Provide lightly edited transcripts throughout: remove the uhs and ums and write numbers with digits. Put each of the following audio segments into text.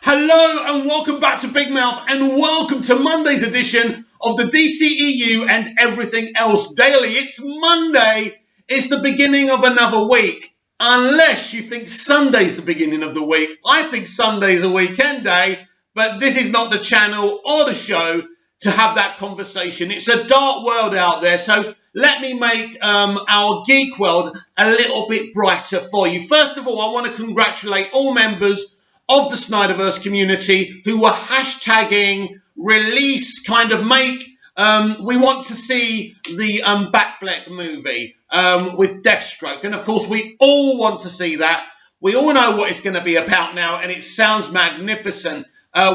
Hello and welcome back to Big Mouth and welcome to Monday's edition of the dceu and everything else daily. It's Monday. It's the beginning of another week. Unless you think Sunday's the beginning of the week. I think Sunday's a weekend day, but this is not the channel or the show to have that conversation. It's a dark world out there, so let me make our geek world a little bit brighter for you. First of all, I want to congratulate all members of the Snyderverse community who were hashtagging release we want to see the Batfleck movie with Deathstroke. And of course, we all want to see that. We all know what it's going to be about now, and it sounds magnificent.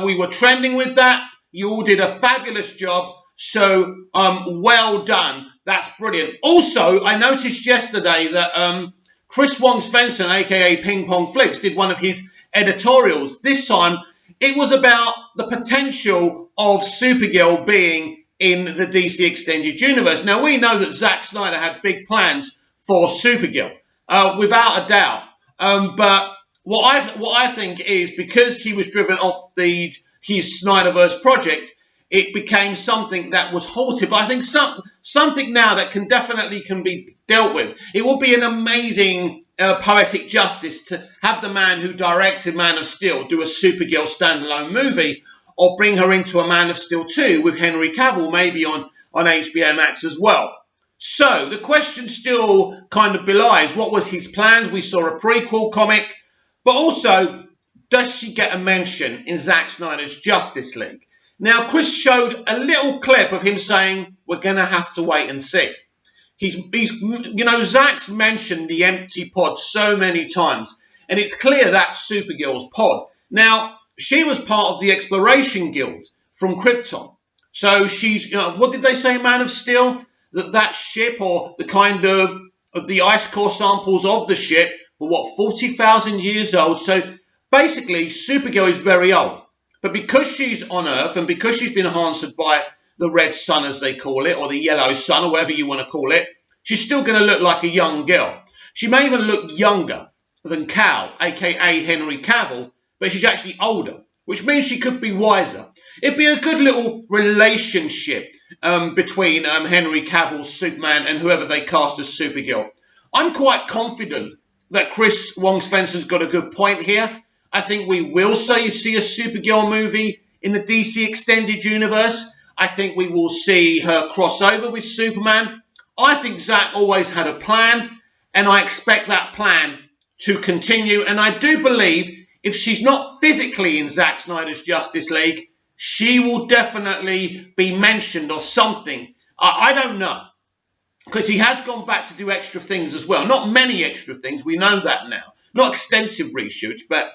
We were trending with that. You all did a fabulous job. So well done. That's brilliant. Also, I noticed yesterday that Chris Wong Svensson, a.k.a. Ping Pong Flicks, did one of his editorials. This time, it was about the potential of Supergirl being in the DC Extended Universe. Now, we know that Zack Snyder had big plans for Supergirl, without a doubt. But what I think is because he was driven off his Snyderverse project, it became something that was halted. But I think something now that can be dealt with. It will be an amazing poetic justice to have the man who directed Man of Steel do a Supergirl standalone movie, or bring her into a Man of Steel 2 with Henry Cavill, maybe on HBO Max as well. So the question still kind of belies, what was his plans? We saw a prequel comic, but also, does she get a mention in Zack Snyder's Justice League? Now, Chris showed a little clip of him saying, we're going to have to wait and see. Zack's mentioned the empty pod so many times, and it's clear that's Supergirl's pod. Now, she was part of the Exploration Guild from Krypton. So she's, what did they say, Man of Steel? That ship, or the kind of the ice core samples of the ship, were 40,000 years old. So basically, Supergirl is very old. But because she's on Earth, and because she's been answered by the red sun, as they call it, or the yellow sun, or whatever you want to call it, she's still going to look like a young girl. She may even look younger than Cal, a.k.a. Henry Cavill, but she's actually older, which means she could be wiser. It'd be a good little relationship between Henry Cavill's Superman and whoever they cast as Supergirl. I'm quite confident that Chris Wong Svensson's got a good point here. I think we will see a Supergirl movie in the DC Extended Universe. I think we will see her cross over with Superman. I think Zack always had a plan, and I expect that plan to continue. And I do believe if she's not physically in Zack Snyder's Justice League, she will definitely be mentioned or something. I don't know, because he has gone back to do extra things as well. Not many extra things, we know that now. Not extensive reshoots, but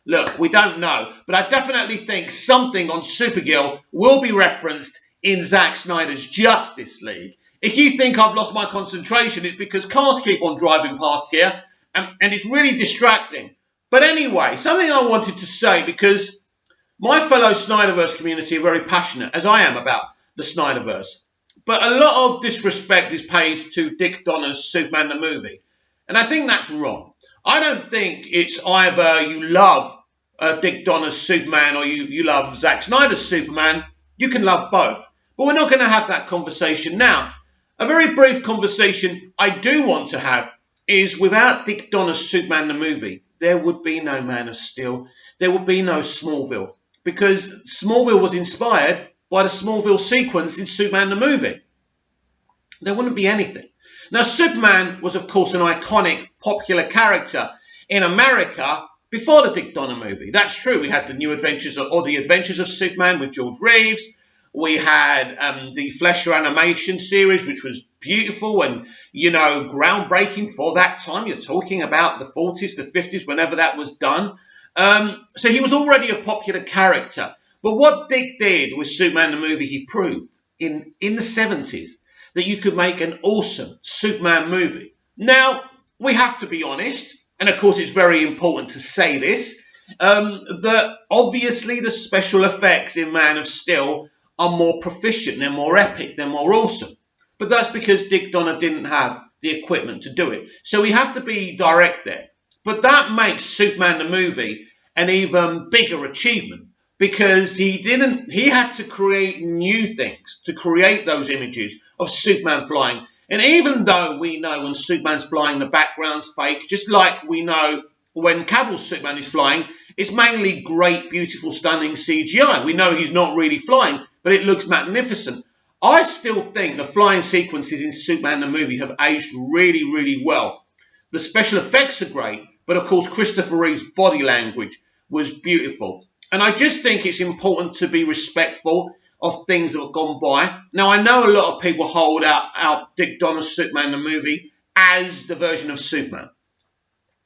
look, we don't know. But I definitely think something on Supergirl will be referenced in Zack Snyder's Justice League. If you think I've lost my concentration, it's because cars keep on driving past here, and it's really distracting. But anyway, something I wanted to say, because my fellow Snyderverse community are very passionate, as I am, about the Snyderverse. But a lot of disrespect is paid to Dick Donner's Superman the movie. And I think that's wrong. I don't think it's either you love Dick Donner's Superman or you love Zack Snyder's Superman. You can love both. But we're not going to have that conversation now. A very brief conversation I do want to have is, without Dick Donner's Superman the movie, there would be no Man of Steel. There would be no Smallville. Because Smallville was inspired by the Smallville sequence in Superman the movie. There wouldn't be anything. Now, Superman was, of course, an iconic, popular character in America before the Dick Donner movie. That's true. We had the Adventures of Superman with George Reeves. We had the Fleischer animation series, which was beautiful and, groundbreaking for that time. You're talking about the 40s, the 50s, whenever that was done. So he was already a popular character. But what Dick did with Superman the movie, he proved in the 70s that you could make an awesome Superman movie. Now, we have to be honest, and of course it's very important to say this, that obviously the special effects in Man of Steel are more proficient, they're more epic, they're more awesome. But that's because Dick Donner didn't have the equipment to do it. So we have to be direct there. But that makes Superman the movie an even bigger achievement, because he had to create new things to create those images of Superman flying. And even though we know when Superman's flying, the background's fake, just like we know when Cavill's Superman is flying, it's mainly great, beautiful, stunning CGI. We know he's not really flying, but it looks magnificent. I still think the flying sequences in Superman the movie have aged really, really well. The special effects are great, but of course Christopher Reeve's body language was beautiful. And I just think it's important to be respectful of things that have gone by. Now, I know a lot of people hold out Dick Donner's Superman the movie as the version of Superman.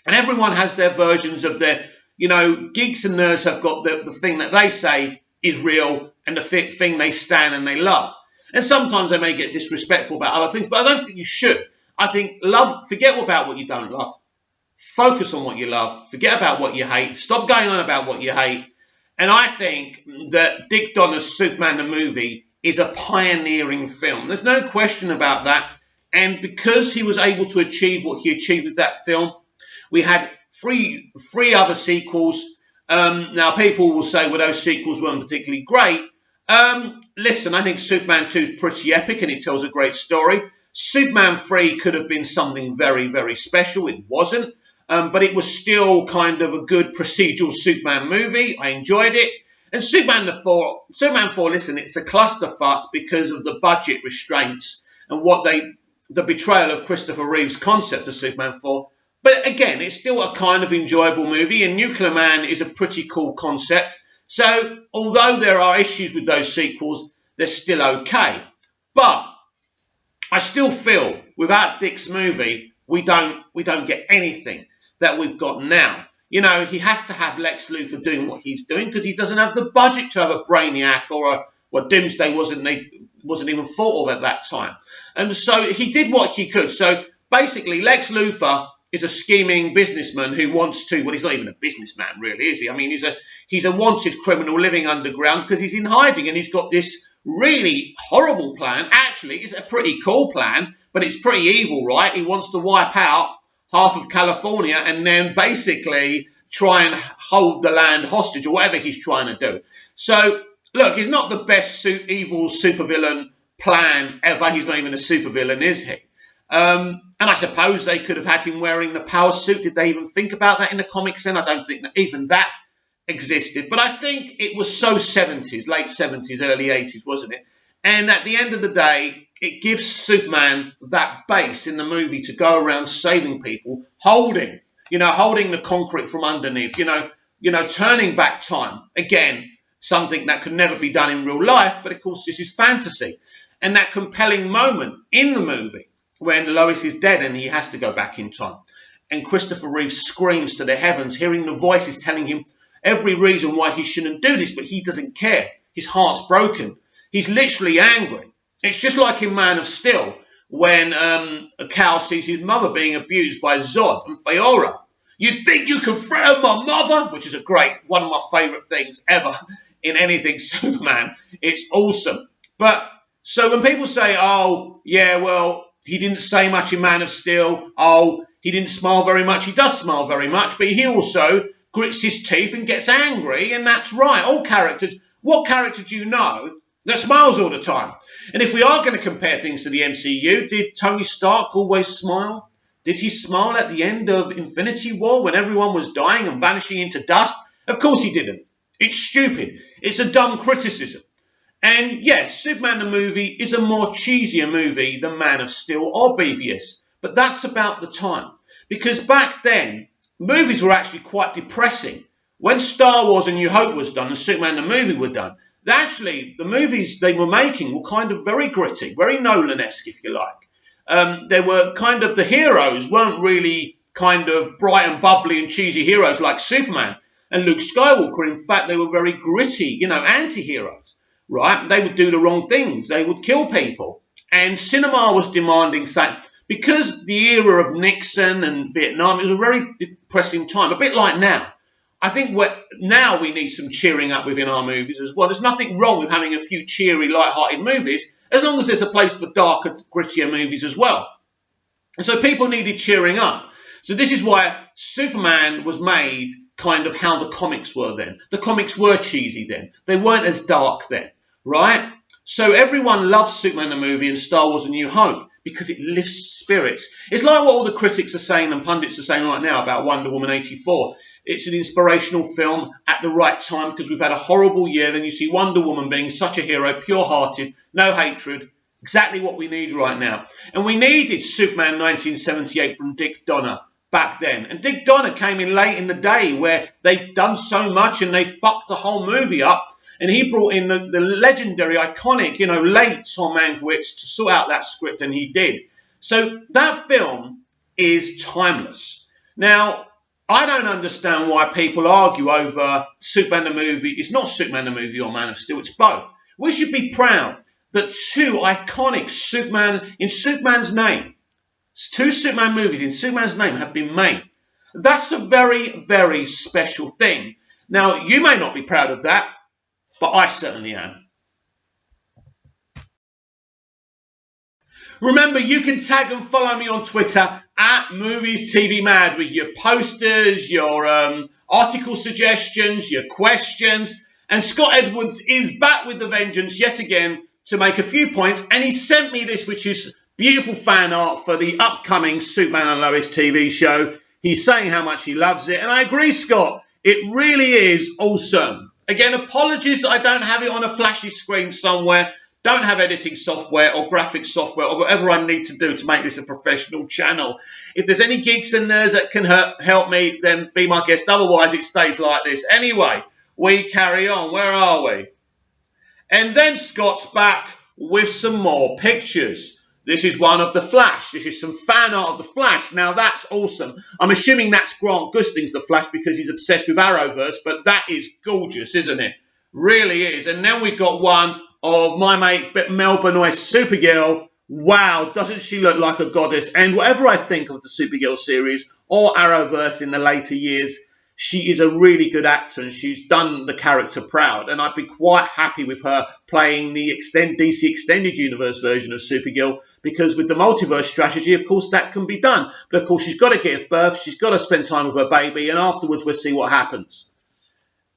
And everyone has their versions of their, geeks and nerds have got the thing that they say is real and the thing they stand and they love. And sometimes they may get disrespectful about other things, but I don't think you should. I think forget about what you don't love. Focus on what you love. Forget about what you hate. Stop going on about what you hate. And I think that Dick Donner's Superman the movie is a pioneering film. There's no question about that. And because he was able to achieve what he achieved with that film, we had three other sequels. Now, people will say, well, those sequels weren't particularly great. Listen, I think Superman 2 is pretty epic and it tells a great story. Superman 3 could have been something very, very special. It wasn't. But it was still kind of a good procedural Superman movie. I enjoyed it. And Superman 4, listen, it's a clusterfuck because of the budget restraints and the betrayal of Christopher Reeve's concept of Superman 4. But again, it's still a kind of enjoyable movie, and Nuclear Man is a pretty cool concept. So, although there are issues with those sequels, they're still okay. But I still feel without Dick's movie, we don't get anything that we've got now. He has to have Lex Luthor doing what he's doing because he doesn't have the budget to have a Brainiac or Doomsday wasn't even thought of at that time. And so he did what he could. So basically, Lex Luthor is a scheming businessman who wants to, he's not even a businessman really, is he? I mean, he's a wanted criminal living underground because he's in hiding and he's got this really horrible plan. Actually, it's a pretty cool plan, but it's pretty evil, right? He wants to wipe out half of California and then basically try and hold the land hostage or whatever he's trying to do. So, look, he's not the best evil supervillain plan ever. He's not even a supervillain, is he? And I suppose they could have had him wearing the power suit. Did they even think about that in the comics then? I don't think that even that existed. But I think it was so 70s, late 70s, early 80s, wasn't it? And at the end of the day, it gives Superman that base in the movie to go around saving people, holding the concrete from underneath, turning back time. Again, something that could never be done in real life, but of course this is fantasy. And that compelling moment in the movie when Lois is dead and he has to go back in time. And Christopher Reeve screams to the heavens, hearing the voices telling him every reason why he shouldn't do this, but he doesn't care. His heart's broken. He's literally angry. It's just like in Man of Steel when Cal sees his mother being abused by Zod and Feora. You think you can threaten my mother? Which is one of my favourite things ever in anything Superman. It's awesome. But so when people say, oh, yeah, well, he didn't say much in Man of Steel. Oh, he didn't smile very much. He does smile very much, but he also grits his teeth and gets angry, and that's right. All characters. What character do you know that smiles all the time? And if we are going to compare things to the MCU, did Tony Stark always smile? Did he smile at the end of Infinity War when everyone was dying and vanishing into dust? Of course he didn't. It's stupid. It's a dumb criticism. And yes, Superman the movie is a more cheesier movie than Man of Steel or BVS. But that's about the time. Because back then, movies were actually quite depressing. When Star Wars and New Hope was done and Superman the movie were done, actually, the movies they were making were kind of very gritty, very Nolan-esque, if you like. They were kind of, the heroes weren't really kind of bright and bubbly and cheesy heroes like Superman and Luke Skywalker. In fact, they were very gritty, anti-heroes, right? They would do the wrong things. They would kill people. And cinema was demanding something. Because the era of Nixon and Vietnam, it was a very depressing time, a bit like now. I think now we need some cheering up within our movies as well. There's nothing wrong with having a few cheery, light-hearted movies, as long as there's a place for darker, grittier movies as well. And so people needed cheering up. So this is why Superman was made kind of how the comics were then. The comics were cheesy then. They weren't as dark then, right? So everyone loves Superman the movie and Star Wars A New Hope because it lifts spirits. It's like what all the critics are saying and pundits are saying right now about Wonder Woman 84. It's an inspirational film at the right time because we've had a horrible year. Then you see Wonder Woman being such a hero, pure-hearted, no hatred, exactly what we need right now. And we needed Superman 1978 from Dick Donner back then. And Dick Donner came in late in the day where they'd done so much and they fucked the whole movie up. And he brought in the legendary, iconic, late Tom Mankiewicz to sort out that script, and he did. So that film is timeless. Now, I don't understand why people argue over Superman the movie. It's not Superman the movie or Man of Steel, it's both. We should be proud that two iconic Superman's name, two Superman movies in Superman's name have been made. That's a very, very special thing. Now, you may not be proud of that, but I certainly am. Remember, you can tag and follow me on Twitter at Movies TV Mad with your posters, your article suggestions, your questions. And Scott Edwards is back with the vengeance yet again to make a few points. And he sent me this, which is beautiful fan art for the upcoming Superman and Lois TV show. He's saying how much he loves it. And I agree, Scott. It really is awesome. Again, apologies that I don't have it on a flashy screen somewhere. Don't have editing software or graphic software or whatever I need to do to make this a professional channel. If there's any geeks and nerds that can help me, then be my guest. Otherwise, it stays like this. Anyway, we carry on. Where are we? And then Scott's back with some more pictures. This is one of The Flash. This is some fan art of The Flash. Now, that's awesome. I'm assuming that's Grant Gusting's The Flash because he's obsessed with Arrowverse, but that is gorgeous, isn't it? Really is. And then we've got one of my mate Mel Benoist's Supergirl. Wow, doesn't she look like a goddess? And whatever I think of the Supergirl series or Arrowverse in the later years, she is a really good actor and she's done the character proud. And I'd be quite happy with her playing the DC Extended Universe version of Supergirl because with the multiverse strategy, of course, that can be done. But of course, she's got to give birth, she's got to spend time with her baby, and afterwards we'll see what happens.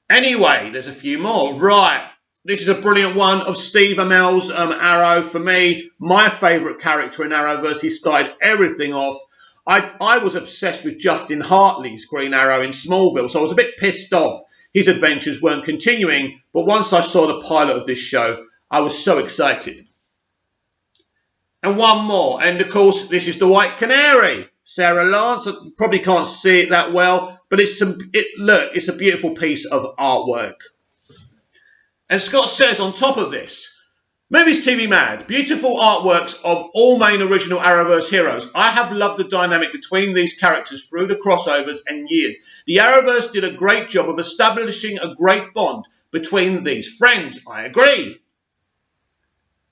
Anyway, there's a few more. Right. This is a brilliant one of Steve Amell's Arrow. For me, my favourite character in Arrowverse. He started everything off. I was obsessed with Justin Hartley's Green Arrow in Smallville, so I was a bit pissed off his adventures weren't continuing. But once I saw the pilot of this show, I was so excited. And one more. And, of course, this is the White Canary. Sarah Lance. I probably can't see it that well, but it's a beautiful piece of artwork. And Scott says on top of this, Movies TV Mad, beautiful artworks of all main original Arrowverse heroes. I have loved the dynamic between these characters through the crossovers and years. The Arrowverse did a great job of establishing a great bond between these friends. I agree.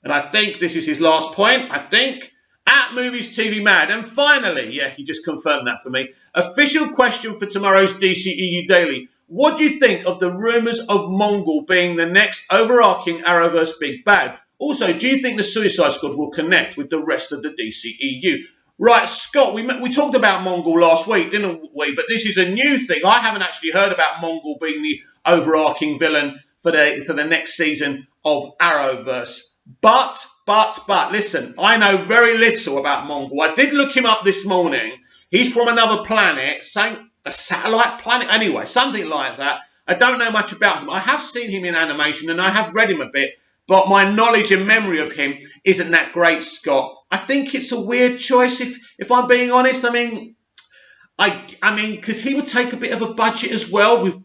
And I think this is his last point. At Movies TV Mad. And finally, he just confirmed that for me. Official question for tomorrow's DCEU Daily. What do you think of the rumours of Mongol being the next overarching Arrowverse big bad? Also, do you think the Suicide Squad will connect with the rest of the DCEU? Right, Scott, we talked about Mongol last week, didn't we? But this is a new thing. I haven't actually heard about Mongol being the overarching villain for the next season of Arrowverse. But, listen, I know very little about Mongol. I did look him up this morning. He's from another planet, a satellite planet, anyway, something like that. I don't know much about him. I have seen him in animation and I have read him a bit, but my knowledge and memory of him isn't that great, Scott. I think it's a weird choice, if I'm being honest. I mean, because he would take a bit of a budget as well, with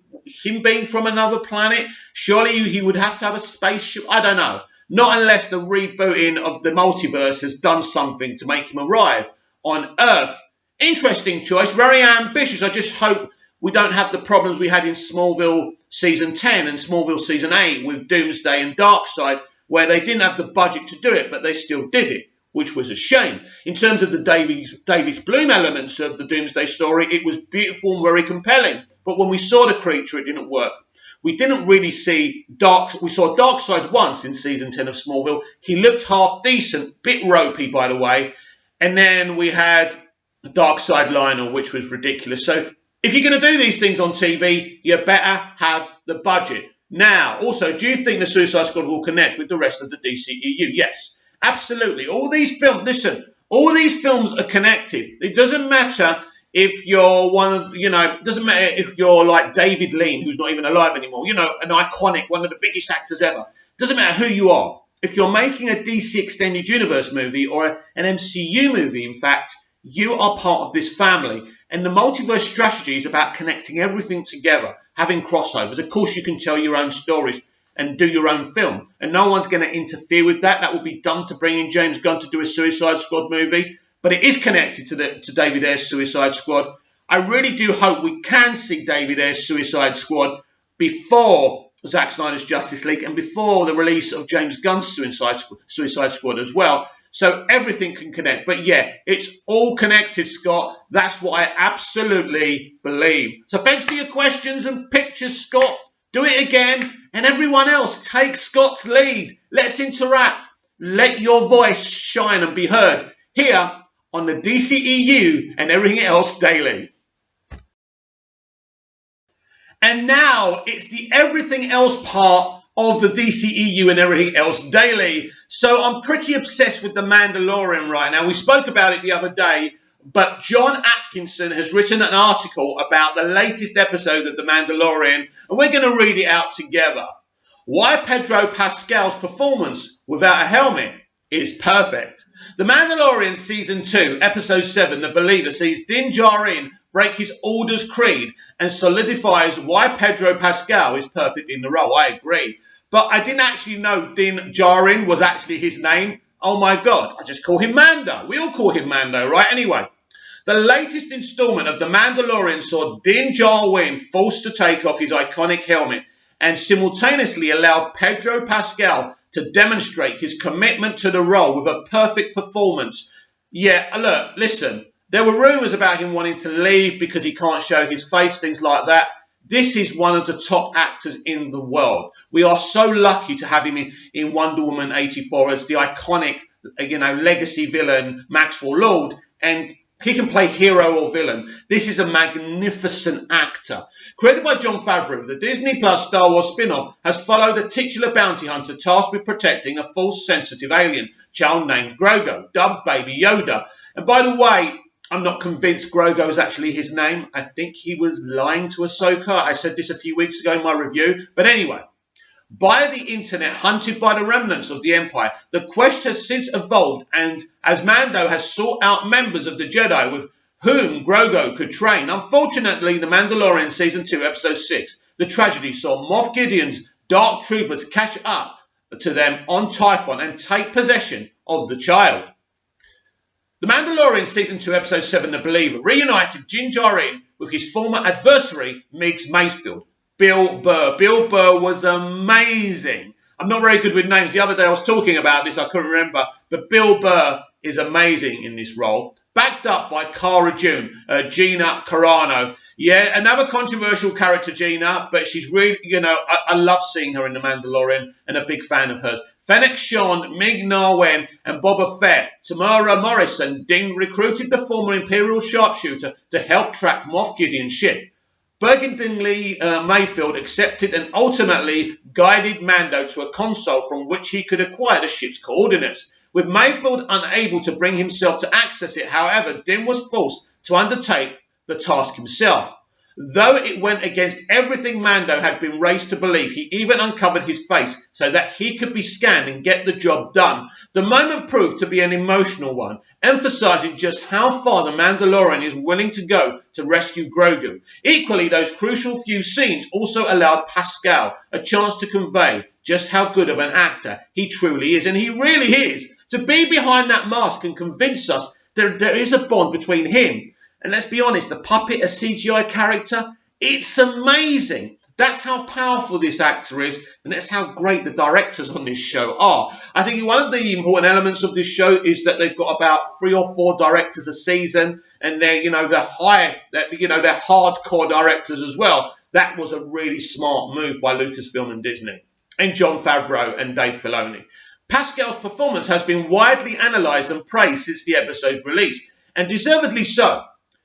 him being from another planet. Surely he would have to have a spaceship. I don't know. Not unless the rebooting of the multiverse has done something to make him arrive on Earth. Interesting choice, very ambitious. I just hope we don't have the problems we had in Smallville Season 10 and Smallville Season 8 with Doomsday and Darkseid, where they didn't have the budget to do it, but they still did it, which was a shame. In terms of the Davies Bloom elements of the Doomsday story, it was beautiful and very compelling. But when we saw the creature, it didn't work. We didn't really see we saw Darkseid once in Season 10 of Smallville. He looked half decent, bit ropey, by the way. And then we had Darkseid Lionel, which was ridiculous. So If you're going to do these things on TV, you better have the budget. Now, also, do you think the Suicide Squad will connect with the rest of the DCEU? Yes, absolutely. All these films are connected. It doesn't matter if you're it doesn't matter if you're like David Lean, who's not even alive anymore, an iconic, one of the biggest actors ever. It doesn't matter who you are. If you're making a DC Extended Universe movie or an MCU movie, in fact, you are part of this family. And the multiverse strategy is about connecting everything together, having crossovers. Of course, you can tell your own stories and do your own film. And no one's going to interfere with that. That will be done to bring in James Gunn to do a Suicide Squad movie. But it is connected to David Ayer's Suicide Squad. I really do hope we can see David Ayer's Suicide Squad before Zack Snyder's Justice League and before the release of James Gunn's Suicide Squad as well. So everything can connect. But yeah, it's all connected, Scott. That's what I absolutely believe. So thanks for your questions and pictures, Scott. Do it again. And everyone else, take Scott's lead. Let's interact. Let your voice shine and be heard here on the DCEU and Everything Else Daily. And now it's the Everything Else part of the DCEU and Everything Else Daily. So I'm pretty obsessed with The Mandalorian right now. We spoke about it the other day, but John Atkinson has written an article about the latest episode of The Mandalorian, and we're going to read it out together. Why Pedro Pascal's performance without a helmet is perfect. The Mandalorian Season 2, Episode 7, The Believer, sees Din Djarin break his Orders creed and solidifies why Pedro Pascal is perfect in the role. I agree. But I didn't actually know Din Djarin was actually his name. Oh my God, I just call him Mando. We all call him Mando, right? Anyway, the latest installment of The Mandalorian saw Din Djarin forced to take off his iconic helmet and simultaneously allowed Pedro Pascal to demonstrate his commitment to the role with a perfect performance. Yeah, look, listen, there were rumours about him wanting to leave because he can't show his face, things like that. This is one of the top actors in the world. We are so lucky to have him in Wonder Woman 84 as the iconic, legacy villain Maxwell Lord, and he can play hero or villain. This is a magnificent actor. Created by Jon Favreau, the Disney Plus Star Wars spin-off has followed a titular bounty hunter tasked with protecting a force-sensitive alien child named Grogu, dubbed Baby Yoda. And by the way, I'm not convinced Grogu is actually his name. I think he was lying to Ahsoka. I said this a few weeks ago in my review. But anyway, by the internet, hunted by the remnants of the Empire, the quest has since evolved, and as Mando has sought out members of the Jedi with whom Grogu could train. Unfortunately, The Mandalorian Season 2, Episode 6, the tragedy saw Moff Gideon's Dark Troopers catch up to them on Typhon and take possession of the child. The Mandalorian Season 2, Episode 7, The Believer, reunited Din Djarin with his former adversary, Miggs Mayfield. Bill Burr. Bill Burr was amazing. I'm not very good with names. The other day I was talking about this, I couldn't remember. But Bill Burr is amazing in this role. Backed up by Cara Dune, Gina Carano. Yeah, another controversial character, Gina, but she's really, I love seeing her in The Mandalorian and a big fan of hers. Fennec Shand, Ming-Na Wen, and Boba Fett. Tamara Morrison, Ding recruited the former Imperial sharpshooter to help track Moff Gideon's ship. Burgundy Mayfield accepted and ultimately guided Mando to a console from which he could acquire the ship's coordinates. With Mayfield unable to bring himself to access it, however, Din was forced to undertake the task himself. Though it went against everything Mando had been raised to believe, he even uncovered his face so that he could be scanned and get the job done. The moment proved to be an emotional one, emphasizing just how far the Mandalorian is willing to go to rescue Grogu. Equally, those crucial few scenes also allowed Pascal a chance to convey just how good of an actor he truly is, and he really is. To be behind that mask and convince us there is a bond between him and, let's be honest, the puppet, a CGI character, it's amazing. That's how powerful this actor is, and that's how great the directors on this show are. I think one of the important elements of this show is that they've got about 3 or 4 directors a season, and they're hardcore directors as well. That was a really smart move by Lucasfilm and Disney, and Jon Favreau and Dave Filoni. Pascal's performance has been widely analysed and praised since the episode's release, and deservedly so.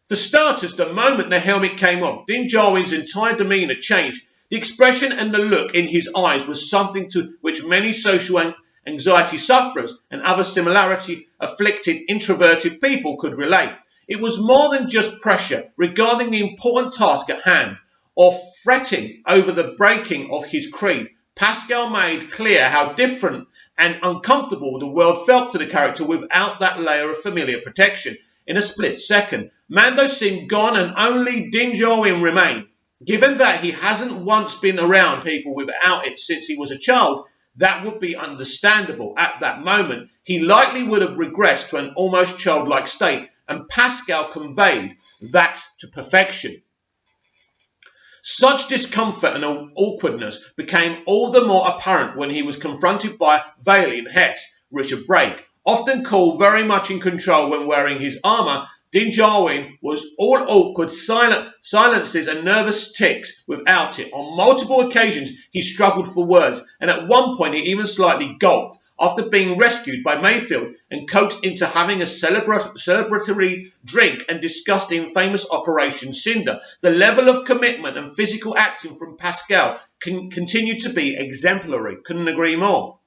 For starters, the moment the helmet came off, Din Djarin's entire demeanour changed. The expression and the look in his eyes was something to which many social anxiety sufferers and other similarity-afflicted introverted people could relate. It was more than just pressure regarding the important task at hand, or fretting over the breaking of his creed. Pascal made clear how different and uncomfortable the world felt to the character without that layer of familiar protection. In a split second, Mando seemed gone and only Din Djarin remained. Given that he hasn't once been around people without it since he was a child, that would be understandable. At that moment, he likely would have regressed to an almost childlike state, and Pascal conveyed that to perfection. Such discomfort and awkwardness became all the more apparent when he was confronted by Valiant Hess, Richard Brake. Often called very much in control when wearing his armour, Din Djarin was all awkward silences and nervous tics without it. On multiple occasions, he struggled for words, and at one point he even slightly gulped after being rescued by Mayfield and coaxed into having a celebratory drink and discussed the infamous Operation Cinder. The level of commitment and physical acting from Pascal continued to be exemplary. Couldn't agree more.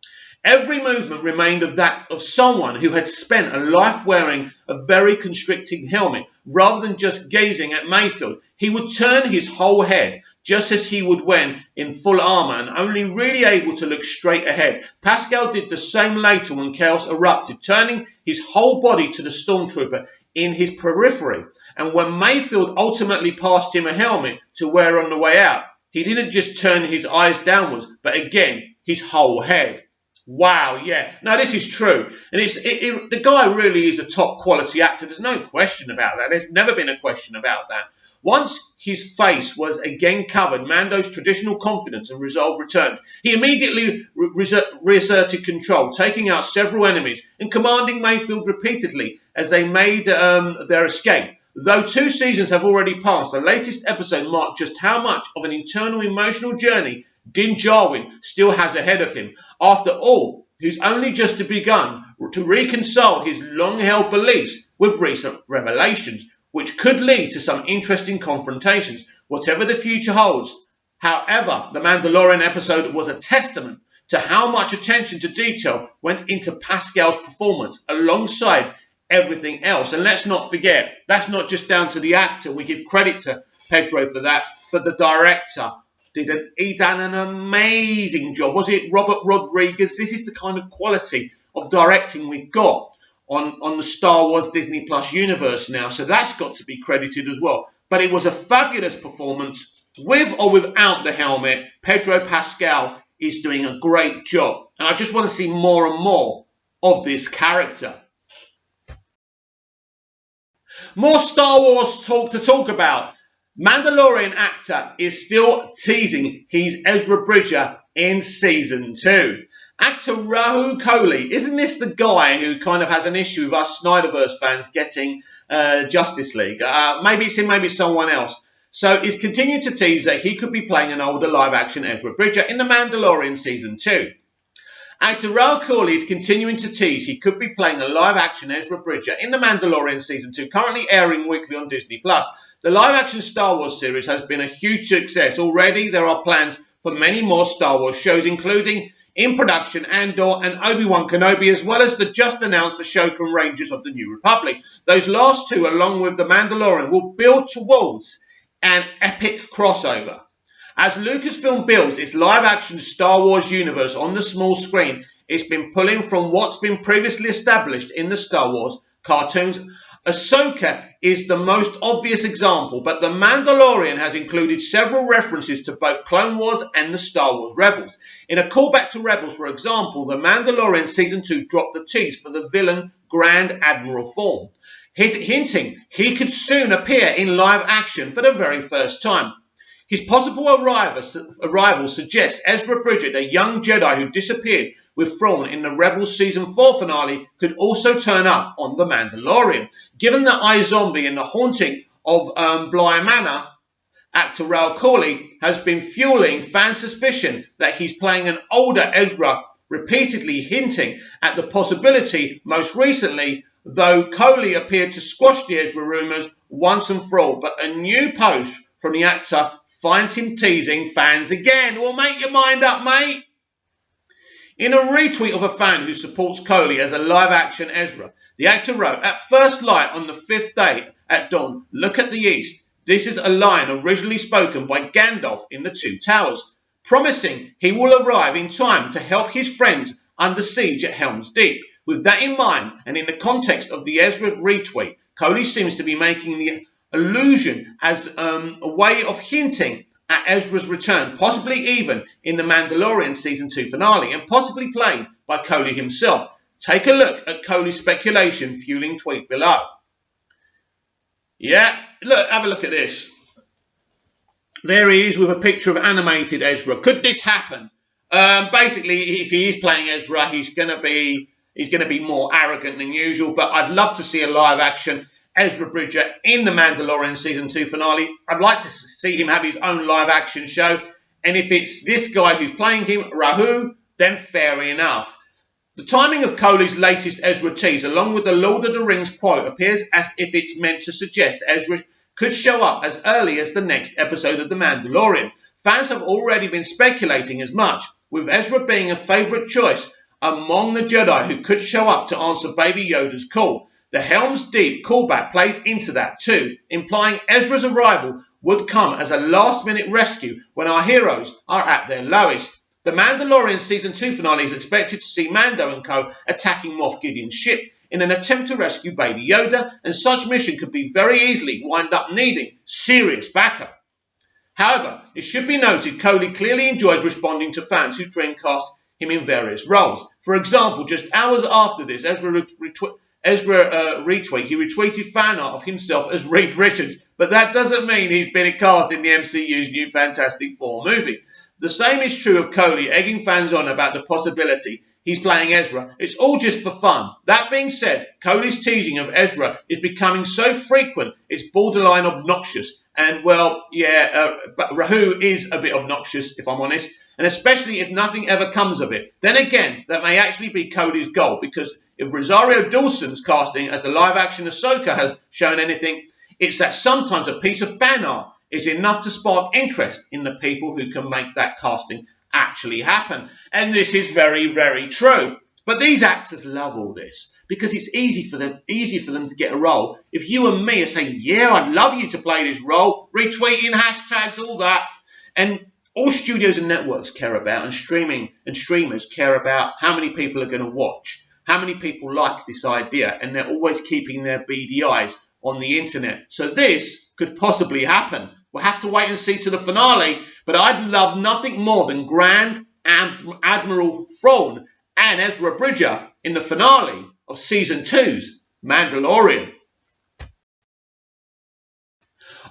Every movement remained of that of someone who had spent a life wearing a very constricting helmet. Rather than just gazing at Mayfield, he would turn his whole head, just as he would when in full armour and only really able to look straight ahead. Pascal did the same later when chaos erupted, turning his whole body to the stormtrooper in his periphery. And when Mayfield ultimately passed him a helmet to wear on the way out, he didn't just turn his eyes downwards, but again, his whole head. Wow, yeah. Now, this is true. And the guy really is a top quality actor. There's no question about that. There's never been a question about that. Once his face was again covered, Mando's traditional confidence and resolve returned. He immediately reasserted control, taking out several enemies and commanding Mayfield repeatedly as they made their escape. Though 2 seasons have already passed, the latest episode marked just how much of an internal emotional journey Din Djarin still has ahead of him. After all, he's only just begun to reconcile his long-held beliefs with recent revelations, which could lead to some interesting confrontations, whatever the future holds. However, the Mandalorian episode was a testament to how much attention to detail went into Pascal's performance alongside everything else. And let's not forget, that's not just down to the actor. We give credit to Pedro for that, but the director he done an amazing job. Was it Robert Rodriguez? This is the kind of quality of directing we've got on the Star Wars Disney Plus universe now. So that's got to be credited as well. But it was a fabulous performance. With or without the helmet, Pedro Pascal is doing a great job. And I just want to see more and more of this character. More Star Wars talk to talk about. Mandalorian actor is still teasing he's Ezra Bridger in Season 2. Actor Rahul Kohli, isn't this the guy who kind of has an issue with us Snyderverse fans getting Justice League? Maybe it's him, maybe it's someone else. So he's continued to tease that he could be playing an older live-action Ezra Bridger in The Mandalorian Season 2. Actor Rahul Kohli is continuing to tease he could be playing a live-action Ezra Bridger in The Mandalorian Season 2, currently airing weekly on Disney+. The live-action Star Wars series has been a huge success. Already, there are plans for many more Star Wars shows, including in production Andor and Obi-Wan Kenobi, as well as the just-announced Ashoka and Rangers of the New Republic. Those last two, along with The Mandalorian, will build towards an epic crossover. As Lucasfilm builds its live-action Star Wars universe on the small screen, it's been pulling from what's been previously established in the Star Wars cartoons. Ahsoka is the most obvious example, but The Mandalorian has included several references to both Clone Wars and the Star Wars Rebels. In a callback to Rebels, for example, The Mandalorian Season 2 dropped the tease for the villain Grand Admiral Thrawn, hinting he could soon appear in live action for the very first time. His possible arrival suggests Ezra Bridger, a young Jedi who disappeared with Thrawn in the Rebels Season 4 finale, could also turn up on The Mandalorian. Given the iZombie and the haunting of Bly Manor, actor Rahul Kohli has been fueling fan suspicion that he's playing an older Ezra, repeatedly hinting at the possibility, most recently, though Coley appeared to squash the Ezra rumours once and for all. But a new post from the actor finds him teasing fans again. Well, make your mind up, mate. In a retweet of a fan who supports Coley as a live-action Ezra, the actor wrote, "At first light on the 5th day at dawn, look at the east. This is a line originally spoken by Gandalf in the Two Towers, promising he will arrive in time to help his friends under siege at Helm's Deep. With that in mind, and in the context of the Ezra retweet, Coley seems to be making the allusion as a way of hinting at Ezra's return, possibly even in the Mandalorian Season 2 finale, and possibly played by Coley himself. Take a look at Coley's speculation fueling tweet below." Yeah, look, have a look at this. There he is with a picture of animated Ezra. Could this happen? Basically, if he is playing Ezra, he's going to be more arrogant than usual. But I'd love to see a live action Ezra Bridger in the Mandalorian Season 2 finale. I'd like to see him have his own live action show. And if it's this guy who's playing him, Rahu, then fair enough. The timing of Coley's latest Ezra tease, along with the Lord of the Rings quote, appears as if it's meant to suggest Ezra could show up as early as the next episode of The Mandalorian. Fans have already been speculating as much, with Ezra being a favourite choice among the Jedi who could show up to answer Baby Yoda's call. The Helm's Deep callback plays into that too, implying Ezra's arrival would come as a last-minute rescue when our heroes are at their lowest. The Mandalorian Season 2 finale is expected to see Mando and co. attacking Moff Gideon's ship in an attempt to rescue Baby Yoda, and such mission could be very easily wind up needing serious backup. However, it should be noted Coley clearly enjoys responding to fans who dreamcast him in various roles. For example, just hours after this Ezra retweet, he retweeted fan art of himself as Reed Richards, but that doesn't mean he's been cast in the MCU's new Fantastic Four movie. The same is true of Coley, egging fans on about the possibility he's playing Ezra. It's all just for fun. That being said, Coley's teasing of Ezra is becoming so frequent it's borderline obnoxious. And, well, but Rahu is a bit obnoxious, if I'm honest, and especially if nothing ever comes of it. Then again, that may actually be Coley's goal, because if Rosario Dawson's casting as a live-action Ahsoka has shown anything, it's that sometimes a piece of fan art is enough to spark interest in the people who can make that casting actually happen. And this is very, very true. But these actors love all this because it's easy for them to get a role. If you and me are saying, yeah, I'd love you to play this role, retweeting, hashtags, all that, and all studios and networks care about, and streamers care about how many people are going to watch, how many people like this idea, and they're always keeping their beady eyes on the internet. So this could possibly happen. We'll have to wait and see to the finale, but I'd love nothing more than Grand Admiral Thrawn and Ezra Bridger in the finale of Season 2's Mandalorian.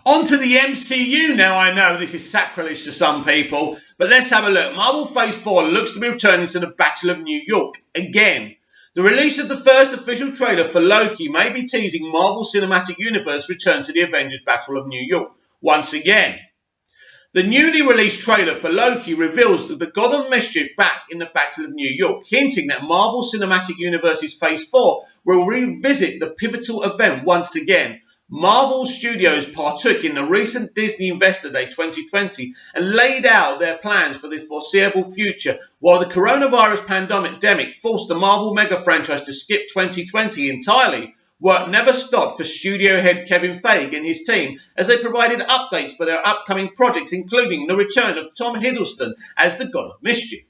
On to the MCU now. I know this is sacrilege to some people, but let's have a look. Marvel Phase 4 looks to be returning to the Battle of New York again. The release of the first official trailer for Loki may be teasing Marvel Cinematic Universe return to the Avengers Battle of New York once again. The newly released trailer for Loki reveals that the God of Mischief back in the Battle of New York, hinting that Marvel Cinematic Universe's Phase 4 will revisit the pivotal event once again. Marvel Studios partook in the recent Disney Investor Day 2020 and laid out their plans for the foreseeable future, while the coronavirus pandemic forced the Marvel mega franchise to skip 2020 entirely. Work never stopped for studio head Kevin Feige and his team as they provided updates for their upcoming projects, including the return of Tom Hiddleston as the God of Mischief.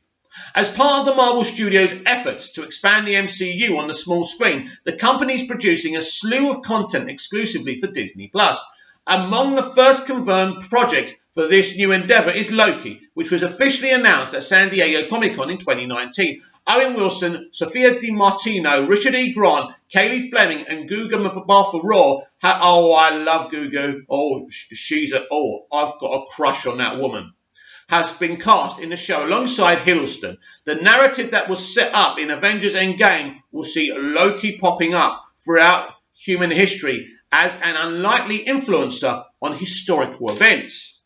As part of the Marvel Studios' efforts to expand the MCU on the small screen, the company is producing a slew of content exclusively for Disney+. Among the first confirmed projects for this new endeavour is Loki, which was officially announced at San Diego Comic-Con in 2019. Owen Wilson, Sophia Di Martino, Richard E. Grant, Kaylee Fleming, and Gugu Mbatha-Raw. I love Gugu. I've got a crush on that woman. Has been cast in the show alongside Hiddleston. The narrative that was set up in Avengers Endgame will see Loki popping up throughout human history as an unlikely influencer on historical events.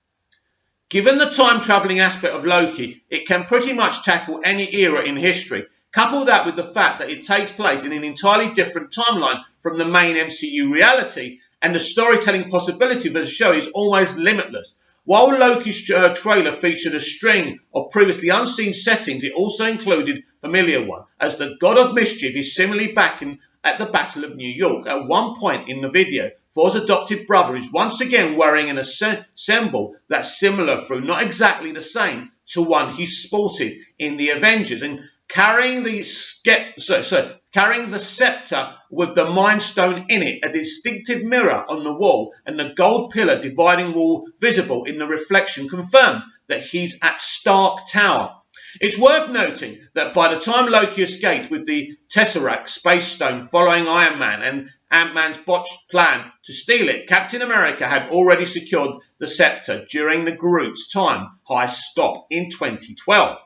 Given the time-travelling aspect of Loki, it can pretty much tackle any era in history. Couple that with the fact that it takes place in an entirely different timeline from the main MCU reality, and the storytelling possibility of the show is almost limitless. While Loki's trailer featured a string of previously unseen settings, it also included a familiar one, as the God of Mischief is similarly back at the Battle of New York. At one point in the video, Thor's adopted brother is once again wearing an symbol that's similar, though not exactly the same, to one he sported in the Avengers, and carrying the scepter with the Mind Stone in it, a distinctive mirror on the wall, and the gold pillar dividing wall visible in the reflection confirms that he's at Stark Tower. It's worth noting that by the time Loki escaped with the Tesseract Space Stone following Iron Man and Ant-Man's botched plan to steal it, Captain America had already secured the scepter during the Groot's time heist stop in 2012.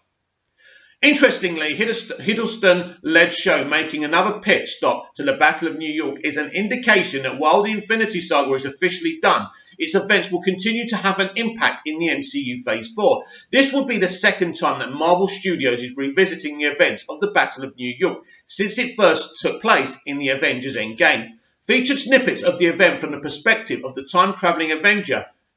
Interestingly, Hiddleston-led show making another pit stop to the Battle of New York is an indication that while the Infinity Saga is officially done, its events will continue to have an impact in the MCU Phase 4. This will be the second time that Marvel Studios is revisiting the events of the Battle of New York since it first took place in the Avengers Endgame. Featured snippets of the event from the perspective of the time-travelling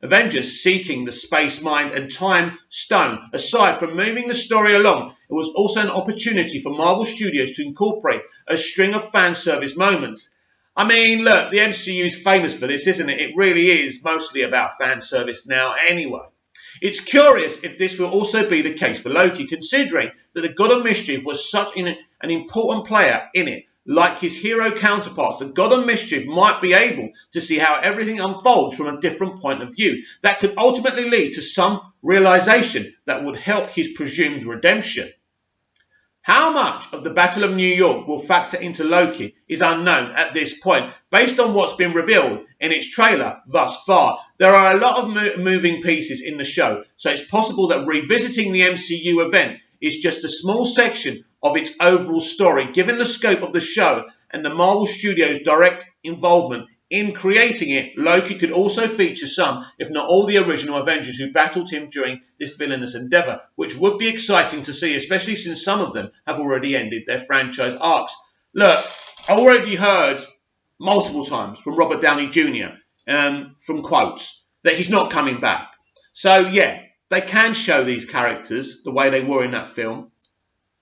Avengers seeking the Space Mind and Time Stone. Aside from moving the story along, it was also an opportunity for Marvel Studios to incorporate a string of fan service moments. I mean, look, the MCU is famous for this, isn't it? It really is mostly about fan service now anyway. It's curious if this will also be the case for Loki, considering that the God of Mischief was such an important player in it. Like his hero counterparts, the God of Mischief might be able to see how everything unfolds from a different point of view. That could ultimately lead to some realization that would help his presumed redemption. How much of the Battle of New York will factor into Loki is unknown at this point, based on what's been revealed in its trailer thus far. There are a lot of moving pieces in the show, so it's possible that revisiting the MCU event is just a small section of its overall story. Given the scope of the show and the Marvel Studios' direct involvement in creating it, Loki could also feature some, if not all, the original Avengers who battled him during this villainous endeavour, which would be exciting to see, especially since some of them have already ended their franchise arcs. Look, I already heard multiple times from Robert Downey Jr., from quotes, that he's not coming back. So, yeah, they can show these characters the way they were in that film,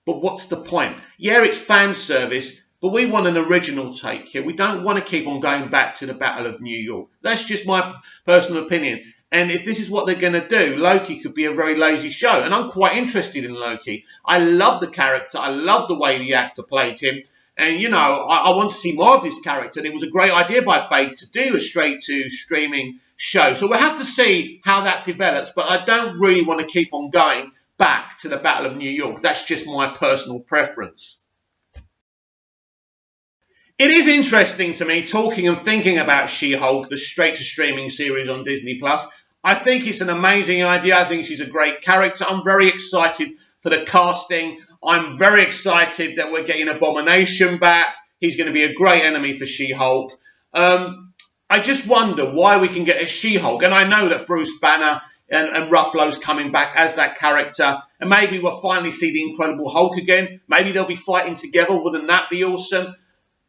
but what's the point? Yeah, it's fan service, but we want an original take here. We don't want to keep on going back to the Battle of New York. That's just my personal opinion. And if this is what they're going to do, Loki could be a very lazy show. And I'm quite interested in Loki. I love the character. I love the way the actor played him. And, you know, I want to see more of this character. And it was a great idea by Feige to do a straight-to-streaming show. So we'll have to see how that develops. But I don't really want to keep on going back to the Battle of New York. That's just my personal preference. It is interesting to me talking and thinking about She-Hulk, the straight-to-streaming series on Disney+. I think it's an amazing idea. I think she's a great character. I'm very excited for the casting. I'm very excited that we're getting Abomination back. He's going to be a great enemy for She-Hulk. I just wonder why we can get a She-Hulk. And I know that Bruce Banner and Ruffalo's coming back as that character. And maybe we'll finally see the Incredible Hulk again. Maybe they'll be fighting together. Wouldn't that be awesome?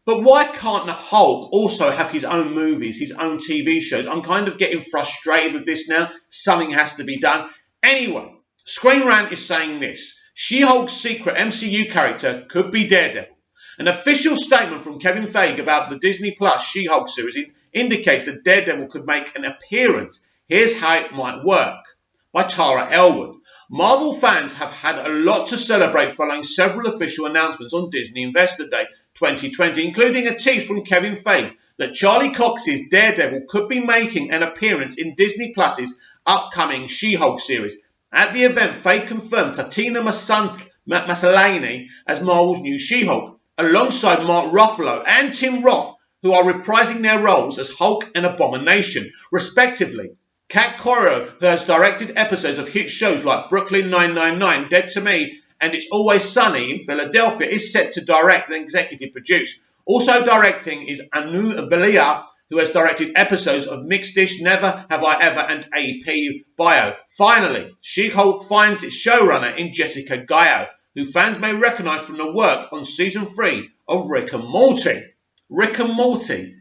But why can't the Hulk also have his own movies, his own TV shows? I'm kind of getting frustrated with this now. Something has to be done. Anyway, Screen Rant is saying this. She-Hulk's secret MCU character could be Daredevil. An official statement from Kevin Feige about the Disney Plus She-Hulk series indicates that Daredevil could make an appearance. Here's how it might work. By Tara Elwood. Marvel fans have had a lot to celebrate following several official announcements on Disney Investor Day 2020, including a tease from Kevin Feige that Charlie Cox's Daredevil could be making an appearance in Disney Plus's upcoming She-Hulk series. At the event, Feige confirmed Tatiana Maslany as Marvel's new She-Hulk, alongside Mark Ruffalo and Tim Roth, who are reprising their roles as Hulk and Abomination, respectively. Kat Corio, who has directed episodes of hit shows like Brooklyn 999, Dead to Me, and It's Always Sunny in Philadelphia, is set to direct and executive produce. Also directing is Anu Velia, who has directed episodes of Mixed Dish, Never Have I Ever, and AP Bio. Finally, She-Hulk finds its showrunner in Jessica Gaio, who fans may recognise from the work on season 3 of Rick and Morty. Rick and Morty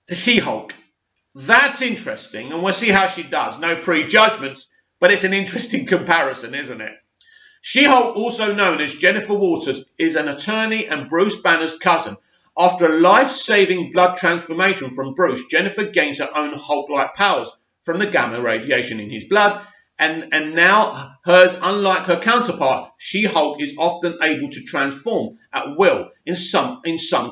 to She-Hulk. That's interesting, and we'll see how she does. No prejudgments, but it's an interesting comparison, isn't it? She-Hulk, also known as Jennifer Walters, is an attorney and Bruce Banner's cousin. After a life-saving blood transformation from Bruce, Jennifer gains her own Hulk-like powers from the gamma radiation in his blood, and now hers, unlike her counterpart, She-Hulk is often able to transform at will in some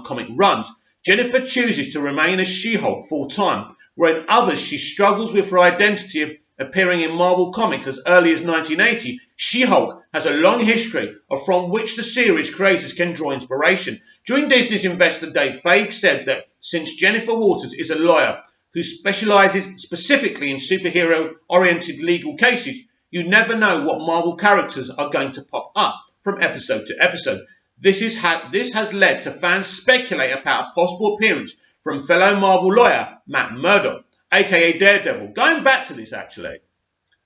comic runs. Jennifer chooses to remain as She-Hulk full-time, where in others she struggles with her identity appearing in Marvel Comics as early as 1980. She-Hulk has a long history from which the series creators can draw inspiration. During Disney's Investor Day, Feige said that since Jennifer Walters is a lawyer who specializes specifically in superhero-oriented legal cases, you never know what Marvel characters are going to pop up from episode to episode. This has led to fans speculate about a possible appearance from fellow Marvel lawyer Matt Murdock, aka Daredevil. Going back to this, actually,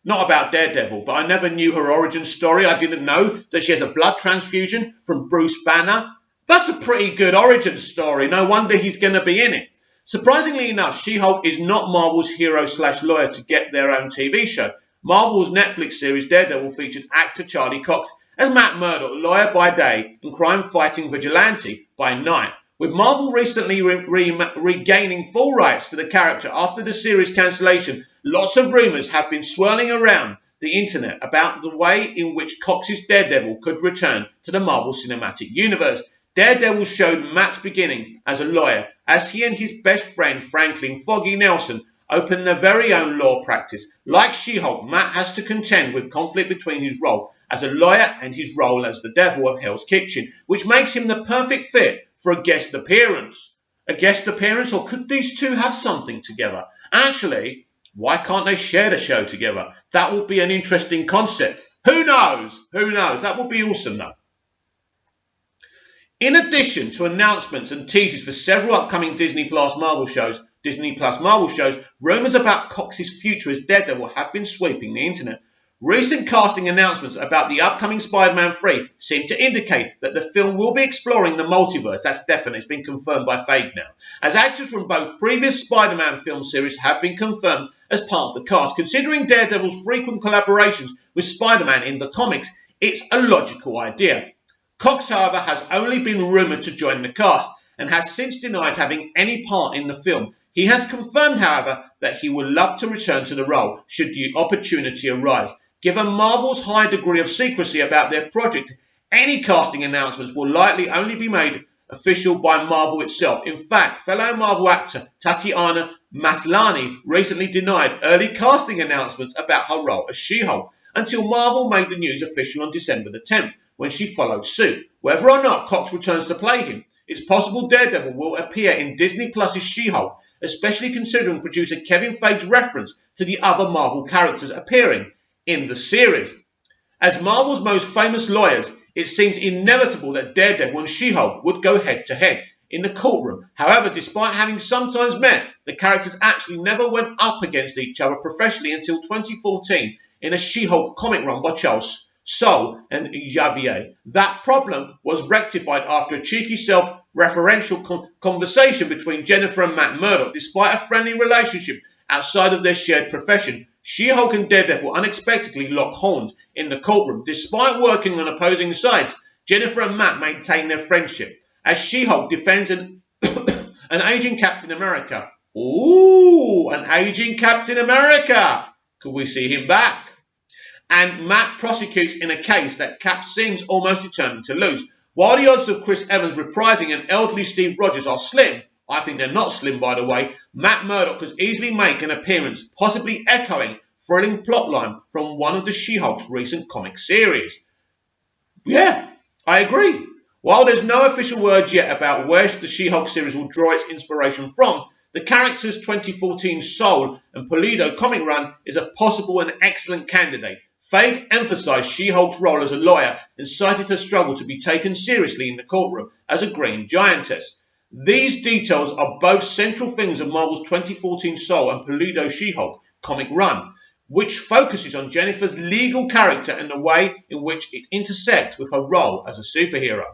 not about Daredevil, but I never knew her origin story. I didn't know that she has a blood transfusion from Bruce Banner. That's a pretty good origin story. No wonder he's going to be in it. Surprisingly enough, She-Hulk is not Marvel's hero/lawyer to get their own TV show. Marvel's Netflix series Daredevil featured actor Charlie Cox as Matt Murdock, lawyer by day and crime-fighting vigilante by night. With Marvel recently regaining full rights to the character after the series cancellation, lots of rumours have been swirling around the internet about the way in which Cox's Daredevil could return to the Marvel Cinematic Universe. Daredevil showed Matt's beginning as a lawyer, as he and his best friend Franklin Foggy Nelson opened their very own law practice. Like She-Hulk, Matt has to contend with conflict between his role as a lawyer and his role as the devil of Hell's Kitchen, which makes him the perfect fit for a guest appearance. A guest appearance, or could these two have something together? Actually, why can't they share the show together? That would be an interesting concept. Who knows? Who knows? That would be awesome, though. In addition to announcements and teasers for several upcoming Disney Plus Marvel shows, rumours about Cox's future as Daredevil have been sweeping the internet. Recent casting announcements about the upcoming Spider-Man 3 seem to indicate that the film will be exploring the multiverse. That's definite. It's been confirmed by Feige now. As actors from both previous Spider-Man film series have been confirmed as part of the cast. Considering Daredevil's frequent collaborations with Spider-Man in the comics, it's a logical idea. Cox, however, has only been rumoured to join the cast and has since denied having any part in the film. He has confirmed, however, that he would love to return to the role should the opportunity arise. Given Marvel's high degree of secrecy about their project, any casting announcements will likely only be made official by Marvel itself. In fact, fellow Marvel actor Tatiana Maslany recently denied early casting announcements about her role as She-Hulk until Marvel made the news official on December the 10th, when she followed suit. Whether or not Cox returns to play him, it's possible Daredevil will appear in Disney Plus's She-Hulk, especially considering producer Kevin Feige's reference to the other Marvel characters appearing in the series. As Marvel's most famous lawyers, it seems inevitable that Daredevil and She-Hulk would go head-to-head in the courtroom. However, despite having sometimes met, the characters actually never went up against each other professionally until 2014 in a She-Hulk comic run by Charles Soule and Xavier. That problem was rectified after a cheeky self-referential conversation between Jennifer and Matt Murdock. Despite a friendly relationship outside of their shared profession, She-Hulk and Daredevil unexpectedly lock horns in the courtroom. Despite working on opposing sides, Jennifer and Matt maintain their friendship as She-Hulk defends an aging Captain America. Ooh, an aging Captain America. Could we see him back? And Matt prosecutes in a case that Cap seems almost determined to lose. While the odds of Chris Evans reprising an elderly Steve Rogers are slim, I think they're not slim, by the way, Matt Murdock could easily make an appearance, possibly echoing thrilling plotline from one of the She-Hulk's recent comic series. Yeah, I agree. While there's no official word yet about where the She-Hulk series will draw its inspiration from, the character's 2014 Soule and Pulido comic run is a possible and excellent candidate. Feige emphasised She-Hulk's role as a lawyer and cited her struggle to be taken seriously in the courtroom as a green giantess. These details are both central themes of Marvel's 2014 Soule and Pulido She-Hulk comic run. which focuses on Jennifer's legal character and the way in which it intersects with her role as a superhero.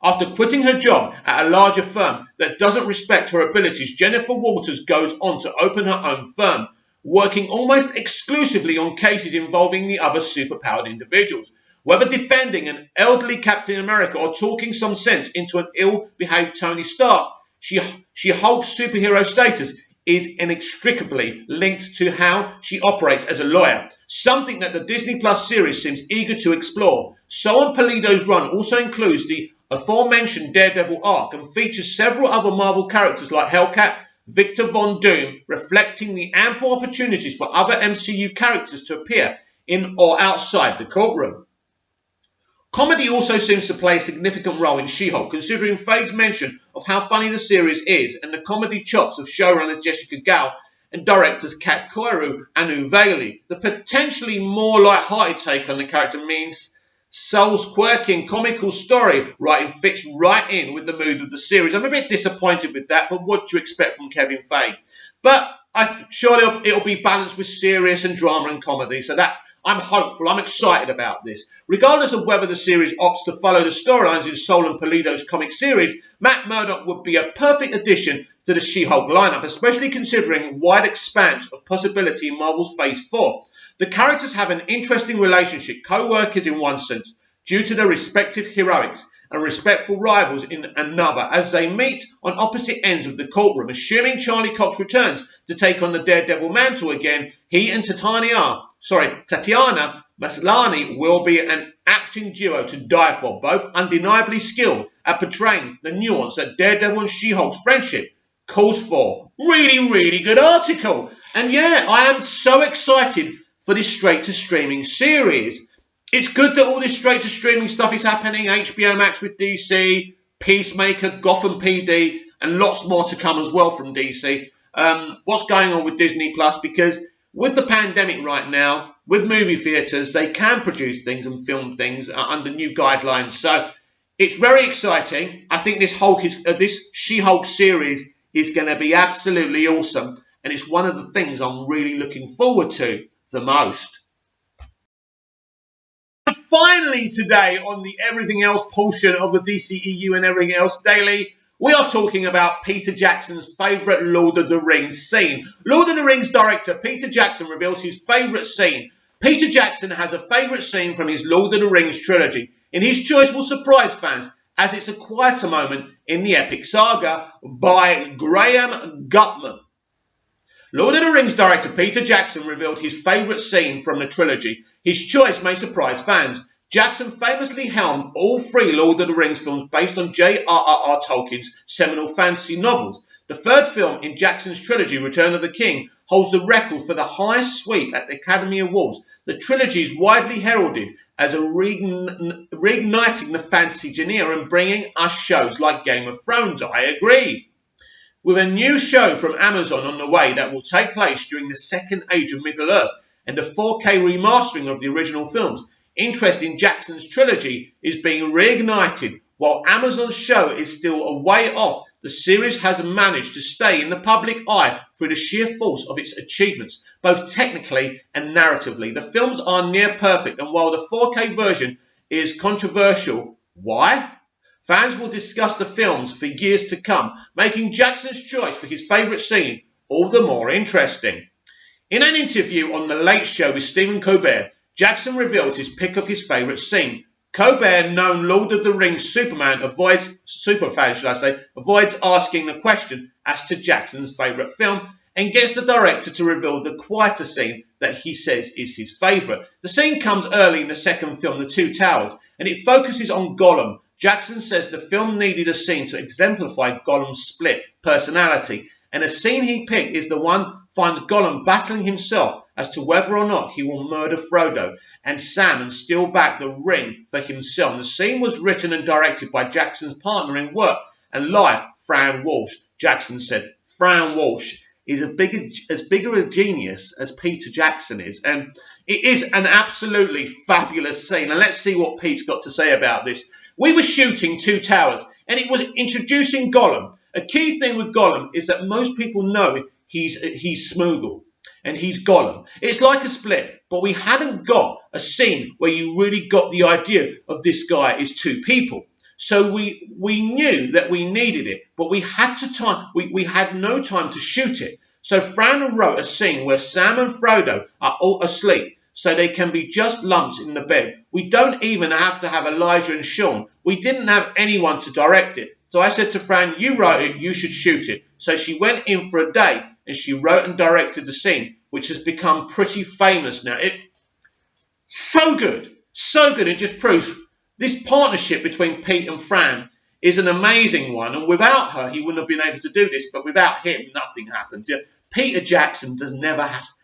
After quitting her job at a larger firm that doesn't respect her abilities, Jennifer Walters goes on to open her own firm, working almost exclusively on cases involving the other superpowered individuals. Whether defending an elderly Captain America or talking some sense into an ill-behaved Tony Stark, She-Hulk's superhero status is inextricably linked to how she operates as a lawyer, something that the Disney Plus series seems eager to explore. Solon Pulido's run also includes the aforementioned Daredevil arc and features several other Marvel characters like Hellcat, Victor Von Doom, reflecting the ample opportunities for other MCU characters to appear in or outside the courtroom. Comedy also seems to play a significant role in She-Hulk, considering Feige's mention of how funny the series is and the comedy chops of showrunner Jessica Gao and directors Kat Koiru and Anu Vaili. The potentially more light-hearted take on the character means Soul's quirky and comical story writing fits right in with the mood of the series. I'm a bit disappointed with that, but what do you expect from Kevin Feige? But surely it'll be balanced with serious and drama and comedy, so that I'm hopeful. I'm excited about this. Regardless of whether the series opts to follow the storylines in Solon Pulido's comic series, Matt Murdock would be a perfect addition to the She-Hulk lineup, especially considering wide expanse of possibility in Marvel's Phase 4. The characters have an interesting relationship, co-workers in one sense, due to their respective heroics, and respectful rivals in another, as they meet on opposite ends of the courtroom. Assuming Charlie Cox returns to take on the Daredevil mantle again, he and Tatiana Maslany will be an acting duo to die for, both undeniably skilled at portraying the nuance that Daredevil and She-Hulk's friendship calls for. Really, really good article. And yeah, I am so excited for this straight-to-streaming series. It's good that all this straight-to-streaming stuff is happening. HBO Max with DC, Peacemaker, Gotham PD, and lots more to come as well from DC. What's going on with Disney Plus? Because with the pandemic right now, with movie theatres, they can produce things and film things under new guidelines. So it's very exciting. I think this She-Hulk series is going to be absolutely awesome. And it's one of the things I'm really looking forward to the most. And finally today on the Everything Else portion of the DCEU and Everything Else Daily, we are talking about Peter Jackson's favourite Lord of the Rings scene. Lord of the Rings director Peter Jackson reveals his favourite scene. Peter Jackson has a favourite scene from his Lord of the Rings trilogy, and his choice will surprise fans as it's a quieter moment in the epic saga by Graham Gutman. Lord of the Rings director Peter Jackson revealed his favourite scene from the trilogy. His choice may surprise fans. Jackson famously helmed all three Lord of the Rings films based on J.R.R. Tolkien's seminal fantasy novels. The third film in Jackson's trilogy, Return of the King, holds the record for the highest sweep at the Academy Awards. The trilogy is widely heralded as reigniting the fantasy genre and bringing us shows like Game of Thrones. I agree. With a new show from Amazon on the way that will take place during the Second Age of Middle-earth and a 4K remastering of the original films, interest in Jackson's trilogy is being reignited. While Amazon's show is still a way off, the series has managed to stay in the public eye through the sheer force of its achievements, both technically and narratively. The films are near perfect, and while the 4K version is controversial, why? Fans will discuss the films for years to come, making Jackson's choice for his favourite scene all the more interesting. In an interview on The Late Show with Stephen Colbert, Jackson revealed his pick of his favourite scene. Colbert, known Lord of the Rings superfan, avoids asking the question as to Jackson's favourite film and gets the director to reveal the quieter scene that he says is his favourite. The scene comes early in the second film, The Two Towers, and it focuses on Gollum. Jackson says the film needed a scene to exemplify Gollum's split personality, and the scene he picked is the one finds Gollum battling himself as to whether or not he will murder Frodo and Sam and steal back the ring for himself. The scene was written and directed by Jackson's partner in work and life, Fran Walsh. Jackson said, Fran Walsh is as big a genius as Peter Jackson is, and it is an absolutely fabulous scene. And let's see what Pete's got to say about this. We were shooting Two Towers, and it was introducing Gollum. A key thing with Gollum is that most people know he's Smeagol. and he's Gollum. It's like a split, but we hadn't got a scene where you really got the idea of this guy is two people. So we knew that we needed it, but we had no time to shoot it. So Fran wrote a scene where Sam and Frodo are all asleep, so they can be just lumps in the bed. We don't even have to have Elijah and Sean. We didn't have anyone to direct it. So I said to Fran, you wrote it, you should shoot it. So she went in for a day and she wrote and directed the scene, which has become pretty famous now. So good. It just proves this partnership between Pete and Fran is an amazing one. And without her, he wouldn't have been able to do this. But without him, nothing happens. Yeah. Peter Jackson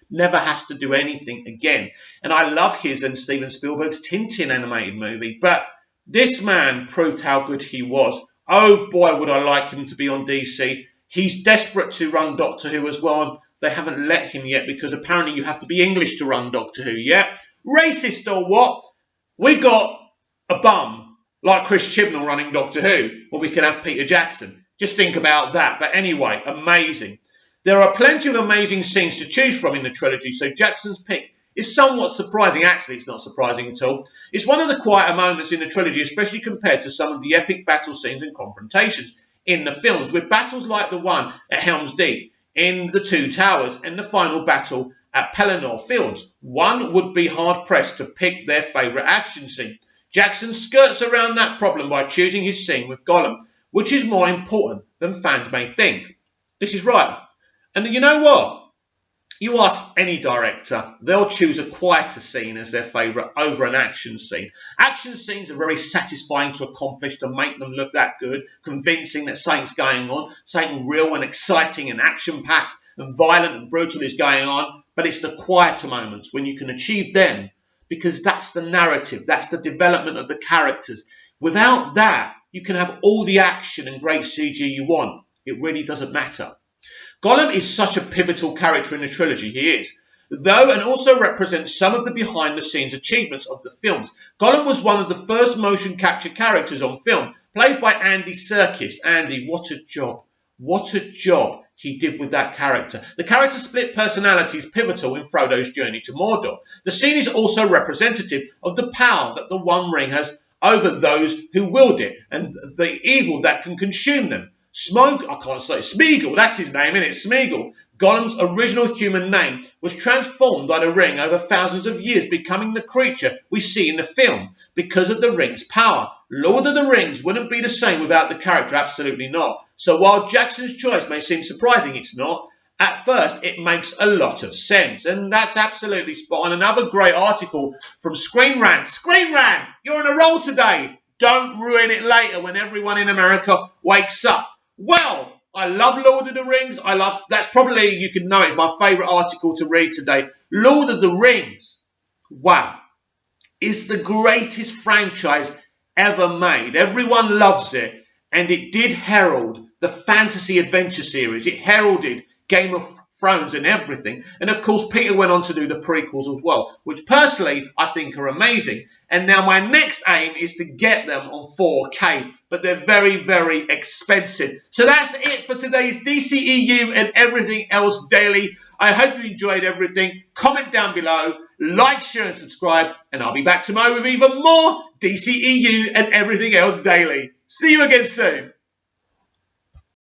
never has to do anything again. And I love his and Steven Spielberg's Tintin animated movie. But this man proved how good he was. Oh boy, would I like him to be on DC. He's desperate to run Doctor Who as well. And they haven't let him yet because apparently you have to be English to run Doctor Who. Yeah? Racist or what? We got a bum like Chris Chibnall running Doctor Who. Well, we can have Peter Jackson. Just think about that. But anyway, amazing. There are plenty of amazing scenes to choose from in the trilogy, so Jackson's pick is somewhat surprising. Actually, it's not surprising at all. It's one of the quieter moments in the trilogy, especially compared to some of the epic battle scenes and confrontations in the films, with battles like the one at Helm's Deep, in the Two Towers, and the final battle at Pelennor Fields. One would be hard-pressed to pick their favourite action scene. Jackson skirts around that problem by choosing his scene with Gollum, which is more important than fans may think. This is right. And you know what? You ask any director, they'll choose a quieter scene as their favourite over an action scene. Action scenes are very satisfying to accomplish, to make them look that good, convincing that something's going on, something real and exciting and action-packed and violent and brutal is going on. But it's the quieter moments when you can achieve them, because that's the narrative, that's the development of the characters. Without that, you can have all the action and great CG you want. It really doesn't matter. Gollum is such a pivotal character in the trilogy, he is. Though, and also represents some of the behind-the-scenes achievements of the films. Gollum was one of the first motion capture characters on film, played by Andy Serkis. Andy, what a job. What a job he did with that character. The character's split personality is pivotal in Frodo's journey to Mordor. The scene is also representative of the power that the One Ring has over those who wield it, and the evil that can consume them. Smeagol, that's his name, isn't it? Smeagol, Gollum's original human name, was transformed by the ring over thousands of years, becoming the creature we see in the film because of the ring's power. Lord of the Rings wouldn't be the same without the character, absolutely not. So while Jackson's choice may seem surprising, it's not. At first, it makes a lot of sense, and that's absolutely spot on. Another great article from Screen Rant. Screen Rant, you're on a roll today. Don't ruin it later when everyone in America wakes up. Well, I love Lord of the Rings. That's probably, you can know, it's my favourite article to read today. Lord of the Rings, wow, is the greatest franchise ever made. Everyone loves it, and it did herald the fantasy adventure series. It heralded Game of Thrones and everything. And of course, Peter went on to do the prequels as well, which personally I think are amazing. And now my next aim is to get them on 4K, but they're very, very expensive. So that's it for today's DCEU and Everything Else Daily. I hope you enjoyed everything. Comment down below, like, share and subscribe, and I'll be back tomorrow with even more DCEU and Everything Else Daily. See you again soon.